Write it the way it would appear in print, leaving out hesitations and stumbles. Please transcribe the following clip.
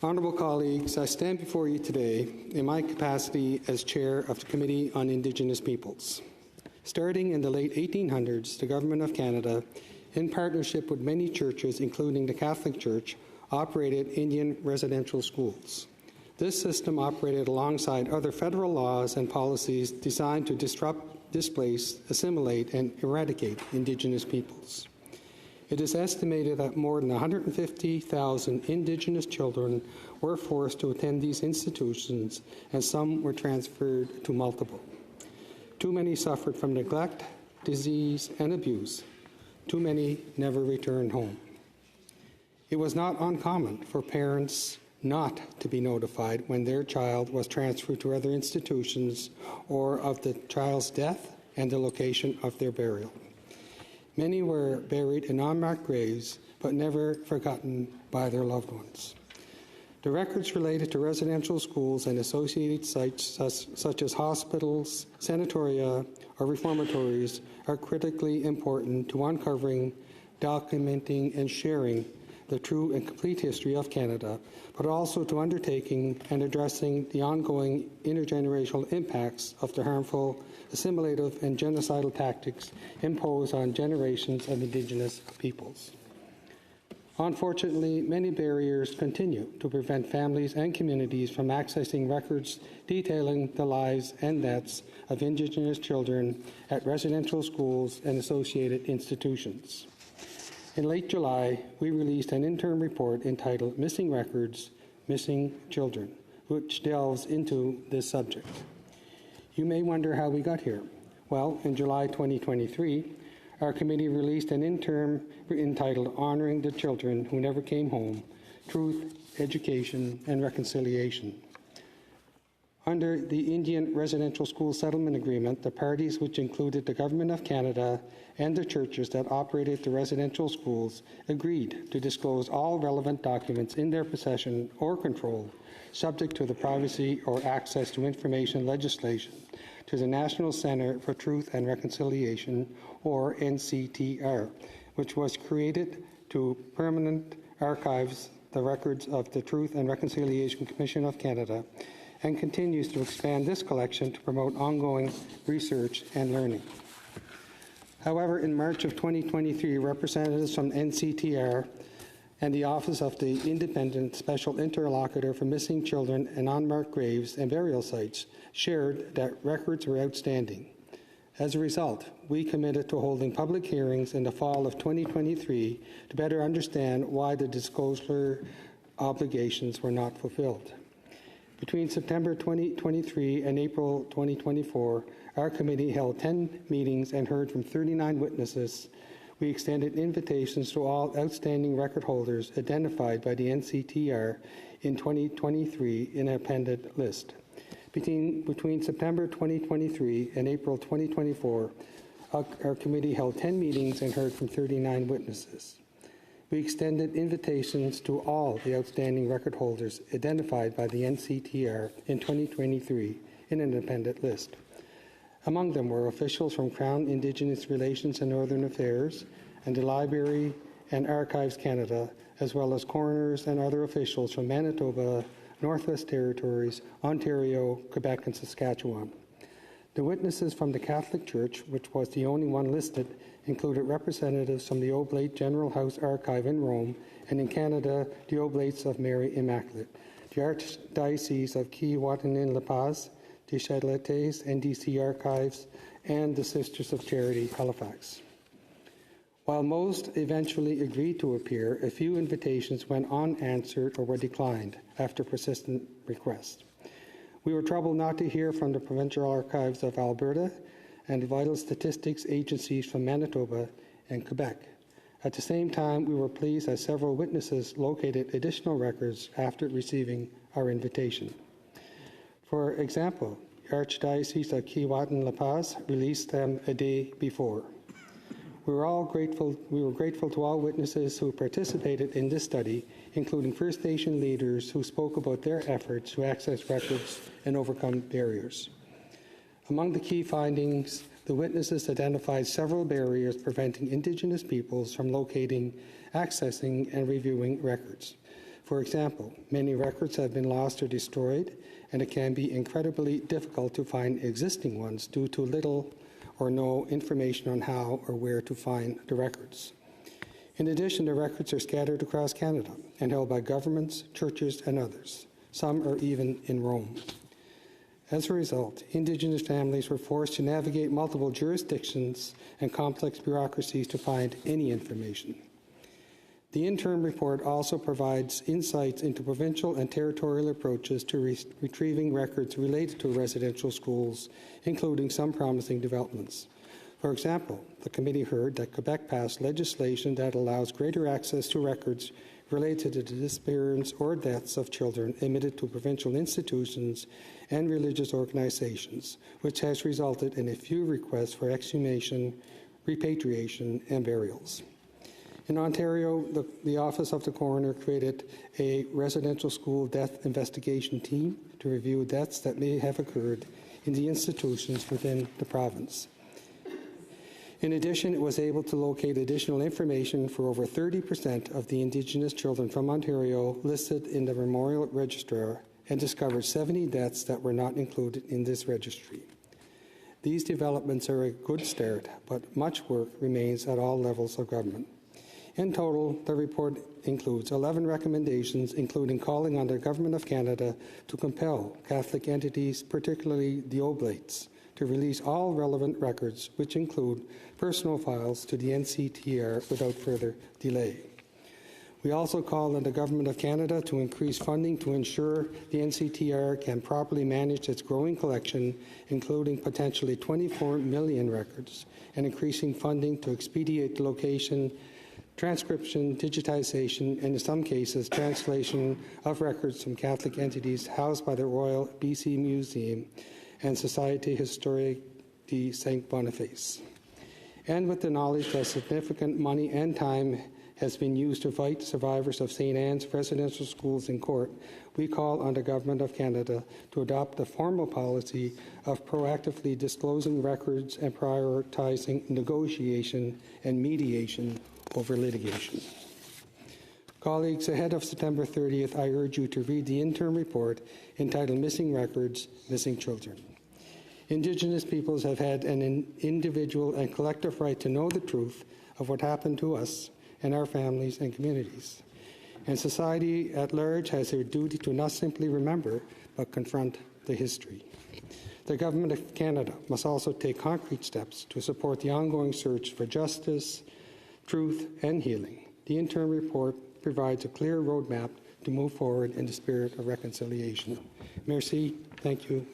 Honourable colleagues, I stand before you today in my capacity as Chair of the Committee on Indigenous Peoples. Starting in the late 1800s, the Government of Canada, in partnership with many churches, including the Catholic Church, operated Indian residential schools. This system operated alongside other federal laws and policies designed to disrupt, displace, assimilate, and eradicate Indigenous peoples. It is estimated that more than 150,000 Indigenous children were forced to attend these institutions, and some were transferred to multiple. Too many suffered from neglect, disease, and abuse. Too many never returned home. It was not uncommon for parents not to be notified when their child was transferred to other institutions or of the child's death and the location of their burial. Many were buried in unmarked graves, but never forgotten by their loved ones. The records related to residential schools and associated sites such as hospitals, sanatoria, or reformatories are critically important to uncovering, documenting, and sharing the true and complete history of Canada, but also to undertaking and addressing the ongoing intergenerational impacts of the harmful, assimilative, and genocidal tactics imposed on generations of Indigenous peoples. Unfortunately, many barriers continue to prevent families and communities from accessing records detailing the lives and deaths of Indigenous children at residential schools and associated institutions. In late July, we released an interim report entitled Missing Records, Missing Children, which delves into this subject. You may wonder how we got here. Well, in July 2023, our committee released an interim entitled Honoring the Children Who Never Came Home, Truth, Education, and Reconciliation. Under the Indian Residential School Settlement Agreement, the parties, which included the Government of Canada and the churches that operated the residential schools, agreed to disclose all relevant documents in their possession or control, subject to the privacy or access to information legislation, to the National Centre for Truth and Reconciliation, or NCTR, which was created to permanent archives the records of the Truth and Reconciliation Commission of Canada, and continues to expand this collection to promote ongoing research and learning. However, in March of 2023, representatives from NCTR and the Office of the Independent Special Interlocutor for Missing Children and Unmarked Graves and Burial Sites shared that records were outstanding. As a result, we committed to holding public hearings in the fall of 2023 to better understand why the disclosure obligations were not fulfilled. Between September 2023 and April 2024, our committee held 10 meetings and heard from 39 witnesses. We extended invitations to all outstanding record holders identified by the NCTR in 2023 in an appended list. Between September 2023 and April 2024, our committee held 10 meetings and heard from 39 witnesses. We extended invitations to all the outstanding record holders identified by the NCTR in 2023 in an appended list. Among them were officials from Crown Indigenous Relations and Northern Affairs and the Library and Archives Canada, as well as coroners and other officials from Manitoba, Northwest Territories, Ontario, Quebec, and Saskatchewan. The witnesses from the Catholic Church, which was the only one listed, included representatives from the Oblate General House Archive in Rome, and in Canada, the Oblates of Mary Immaculate, the Archdiocese of Keewatin-La Paz, the Châtelettes NDC Archives, and the Sisters of Charity, Halifax. While most eventually agreed to appear, a few invitations went unanswered or were declined after persistent requests. We were troubled not to hear from the Provincial Archives of Alberta and the vital statistics agencies from Manitoba and Quebec. At the same time, we were pleased that several witnesses located additional records after receiving our invitation. For example, the Archdiocese of Keewatin-La Paz released them a day before. We were grateful to all witnesses who participated in this study, including First Nation leaders who spoke about their efforts to access records and overcome barriers. Among the key findings, the witnesses identified several barriers preventing Indigenous peoples from locating, accessing, and reviewing records. For example, many records have been lost or destroyed, and it can be incredibly difficult to find existing ones due to little or no information on how or where to find the records. In addition, the records are scattered across Canada and held by governments, churches, and others. Some are even in Rome. As a result, Indigenous families were forced to navigate multiple jurisdictions and complex bureaucracies to find any information. The interim report also provides insights into provincial and territorial approaches to retrieving records related to residential schools, including some promising developments. For example, the committee heard that Quebec passed legislation that allows greater access to records related to the disappearance or deaths of children admitted to provincial institutions and religious organizations, which has resulted in a few requests for exhumation, repatriation, and burials. In Ontario, the Office of the Coroner created a residential school death investigation team to review deaths that may have occurred in the institutions within the province. In addition, it was able to locate additional information for over 30% of the Indigenous children from Ontario listed in the Memorial Registrar and discovered 70 deaths that were not included in this registry. These developments are a good start, but much work remains at all levels of government. In total, the report includes 11 recommendations, including calling on the Government of Canada to compel Catholic entities, particularly the Oblates, to release all relevant records, which include personal files, to the NCTR without further delay. We also call on the Government of Canada to increase funding to ensure the NCTR can properly manage its growing collection, including potentially 24 million records, and increasing funding to expedite the location, transcription, digitization, and in some cases, translation of records from Catholic entities housed by the Royal BC Museum and Société Historique de Saint-Boniface. And with the knowledge that significant money and time has been used to fight survivors of St. Anne's residential schools in court, we call on the Government of Canada to adopt a formal policy of proactively disclosing records and prioritizing negotiation and mediation over litigation. Colleagues, ahead of September 30th, I urge you to read the interim report entitled Missing Records, Missing Children. Indigenous peoples have had an individual and collective right to know the truth of what happened to us and our families and communities. And society at large has a duty to not simply remember, but confront the history. The Government of Canada must also take concrete steps to support the ongoing search for justice, truth, and healing. The interim report provides a clear roadmap to move forward in the spirit of reconciliation. Merci. Thank you.